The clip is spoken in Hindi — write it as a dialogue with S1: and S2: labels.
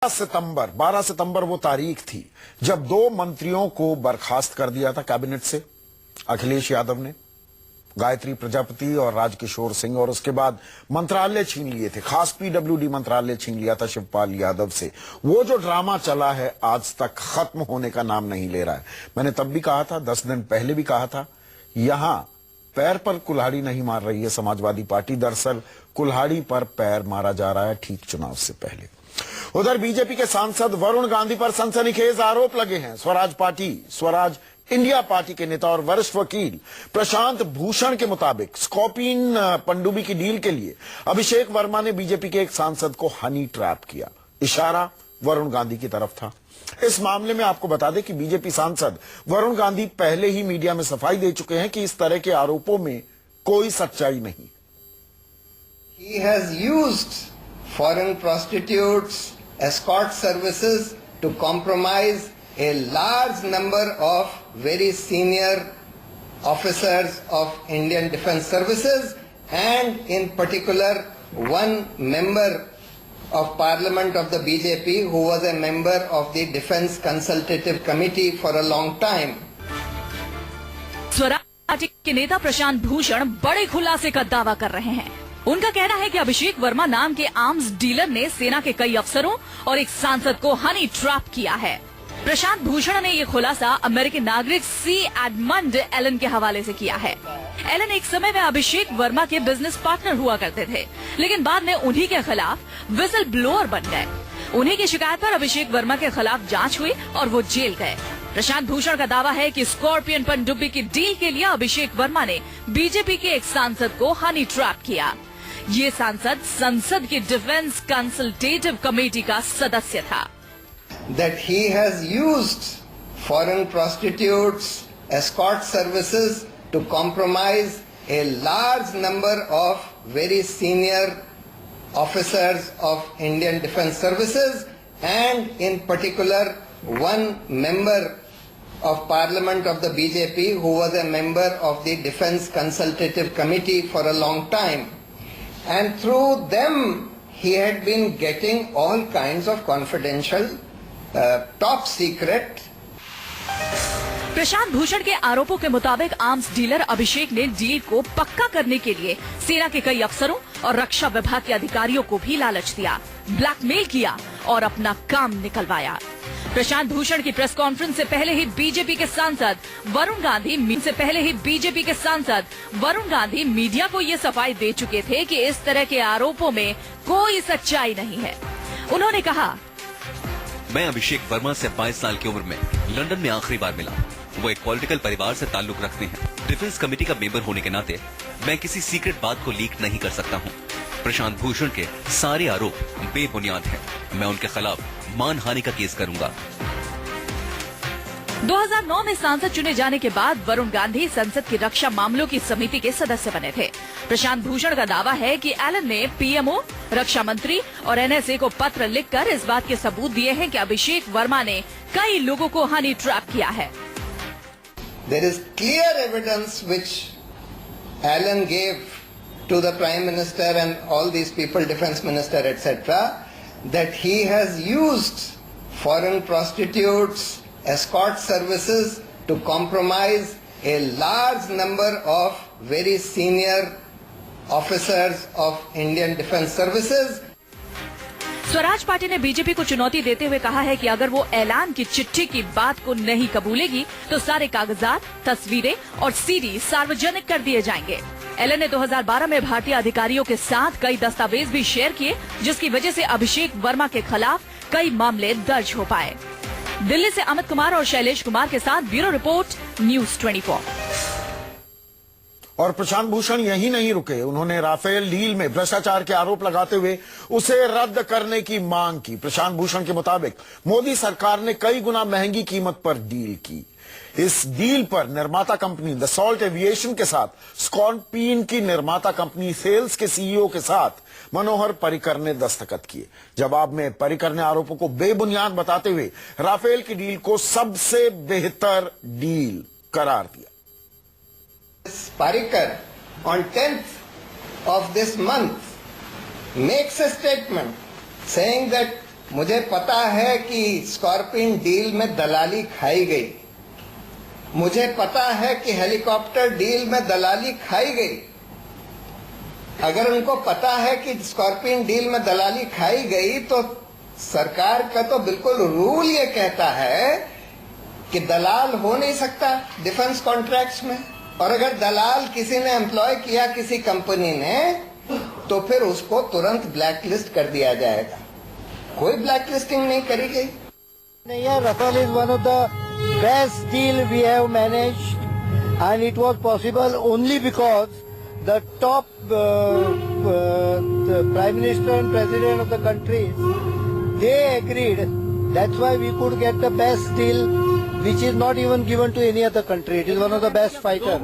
S1: 12 सितंबर वो तारीख थी जब 2 मंत्रियों को बर्खास्त कर दिया था कैबिनेट से अखिलेश यादव ने, गायत्री प्रजापति और राजकिशोर सिंह, और उसके बाद मंत्रालय छीन लिए थे, खास पीडब्ल्यूडी मंत्रालय छीन लिया था शिवपाल यादव से। वो जो ड्रामा चला है आज तक खत्म होने का नाम नहीं ले रहा है। मैंने तब भी कहा था, 10 दिन पहले भी कहा था, यहां पैर पर कुल्हाड़ी नहीं मार रही है समाजवादी पार्टी, दरअसल कुल्हाड़ी पर पैर मारा जा रहा है ठीक चुनाव से पहले। उधर बीजेपी के सांसद वरुण गांधी पर सनसनीखेज आरोप लगे हैं। स्वराज इंडिया पार्टी के नेता और वरिष्ठ वकील प्रशांत भूषण के मुताबिक स्कॉर्पियन पनडुब्बी की डील के लिए अभिषेक वर्मा ने बीजेपी के एक सांसद को हनी ट्रैप किया। इशारा वरुण गांधी की तरफ था। इस मामले में आपको बता दें कि बीजेपी सांसद वरुण गांधी पहले ही मीडिया में सफाई दे चुके हैं कि इस तरह के आरोपों में कोई सच्चाई नहीं।
S2: He has used foreign prostitutes, escort services to compromise a large number of very senior officers of Indian Defence Services and in particular one member of Parliament of the BJP who was a member of the Defence Consultative Committee for a long time.
S3: Swaraj party के नेता प्रशांत भूषण बड़े खुलासे का दावा कर रहे हैं। उनका कहना है कि अभिषेक वर्मा नाम के आर्म्स डीलर ने सेना के कई अफसरों और एक सांसद को हनी ट्रैप किया है। प्रशांत भूषण ने ये खुलासा अमेरिकी नागरिक सी एडमंड एलन के हवाले से किया है। एलन एक समय में अभिषेक वर्मा के बिजनेस पार्टनर हुआ करते थे, लेकिन बाद में उन्हीं के खिलाफ विसल ब्लोअर बन गए। उन्हीं की शिकायत पर अभिषेक वर्मा के खिलाफ जांच हुई और वो जेल गए। प्रशांत भूषण का दावा है कि स्कॉर्पियन पनडुब्बी की डील के लिए अभिषेक वर्मा ने बीजेपी के एक सांसद को हनी ट्रैप किया। ये सांसद संसद की डिफेंस कंसल्टेटिव कमेटी का सदस्य था।
S2: That he has used foreign prostitutes, escort services to compromise a large number of very senior officers of Indian Defence Services and in particular one member of Parliament of the BJP who was a member of the Defence Consultative Committee for a long time. And through them he had been getting all kinds of confidential top secret.
S3: Prashant Bhushan के आरोपों के मुताबिक आर्म्स डीलर अभिषेक ने डील को पक्का करने के लिए सेना के कई अफसरों और रक्षा विभाग के अधिकारियों को भी लालच दिया, ब्लैकमेल किया और अपना काम निकलवाया। प्रशांत भूषण की प्रेस कॉन्फ्रेंस से पहले ही बीजेपी के सांसद वरुण गांधी मीडिया को ये सफाई दे चुके थे कि इस तरह के आरोपों में कोई सच्चाई नहीं है। उन्होंने कहा,
S4: मैं अभिषेक वर्मा से 22 साल की उम्र में लंदन में आखिरी बार मिला। वो एक पॉलिटिकल परिवार से ताल्लुक रखते हैं। डिफेंस कमेटी का मेंबर होने के नाते मैं किसी सीक्रेट बात को लीक नहीं कर सकता हूँ। प्रशांत भूषण के सारे आरोप बेबुनियाद हैं। मैं उनके खिलाफ मानहानि का केस करूंगा।
S3: 2009 में सांसद चुने जाने के बाद वरुण गांधी संसद की रक्षा मामलों की समिति के सदस्य बने थे। प्रशांत भूषण का दावा है कि एलन ने पीएमओ, रक्षा मंत्री और एनएसए को पत्र लिखकर इस बात के सबूत दिए हैं कि अभिषेक वर्मा ने कई लोगों को हनी ट्रैप किया है।
S2: There is clear evidence which Allen gave to the Prime Minister and all these people, Defence Minister, etc., that he has used foreign prostitutes, escort services to compromise a large number of very senior officers of Indian Defence Services.
S3: Swaraj party ने बीजेपी को चुनौती देते हुए कहा है कि अगर वो ऐलान की चिट्ठी की बात को नहीं कबूलेगी तो सारे कागजात, तस्वीरें और सीडी सार्वजनिक कर दिए जाएंगे। एलन ने 2012 में भारतीय अधिकारियों के साथ कई दस्तावेज भी शेयर किए, जिसकी वजह से अभिषेक वर्मा के खिलाफ कई मामले दर्ज हो पाए। दिल्ली से अमित कुमार और शैलेश कुमार के साथ ब्यूरो रिपोर्ट, न्यूज 24।
S1: और प्रशांत भूषण यही नहीं रुके, उन्होंने राफेल डील में भ्रष्टाचार के आरोप लगाते हुए उसे रद्द करने की मांग की। प्रशांत भूषण के मुताबिक मोदी सरकार ने कई गुना महंगी कीमत पर डील की। इस डील पर निर्माता कंपनी दसॉल्ट एविएशन के साथ स्कॉर्पियन की निर्माता कंपनी सेल्स के सीईओ के साथ मनोहर पर्रिकर ने दस्तखत किए। जवाब में पर्रिकर ने आरोपों को बेबुनियाद बताते हुए राफेल की डील को सबसे बेहतर डील करार दिया।
S2: Parikar on 10th of this month makes a statement saying that मुझे पता है कि स्कॉर्पियन डील में दलाली खाई गई। मुझे पता है कि हेलीकॉप्टर डील में दलाली खाई गई। अगर उनको पता है कि स्कॉर्पियन डील में दलाली खाई गई तो सरकार का तो बिल्कुल रूल ये कहता है कि दलाल हो नहीं सकता डिफेंस कॉन्ट्रैक्ट्स में। और अगर दलाल किसी ने एम्प्लॉय किया किसी कंपनी ने तो फिर उसको तुरंत ब्लैकलिस्ट कर दिया जाएगा। कोई ब्लैकलिस्टिंग नहीं करी गई।
S5: Rafale is one of the best deal we have managed, and it was possible only because the top the Prime Minister and President of the countries, they agreed. That's why we could get the best deal, which is not even given to any other country. It is one of the best fighters.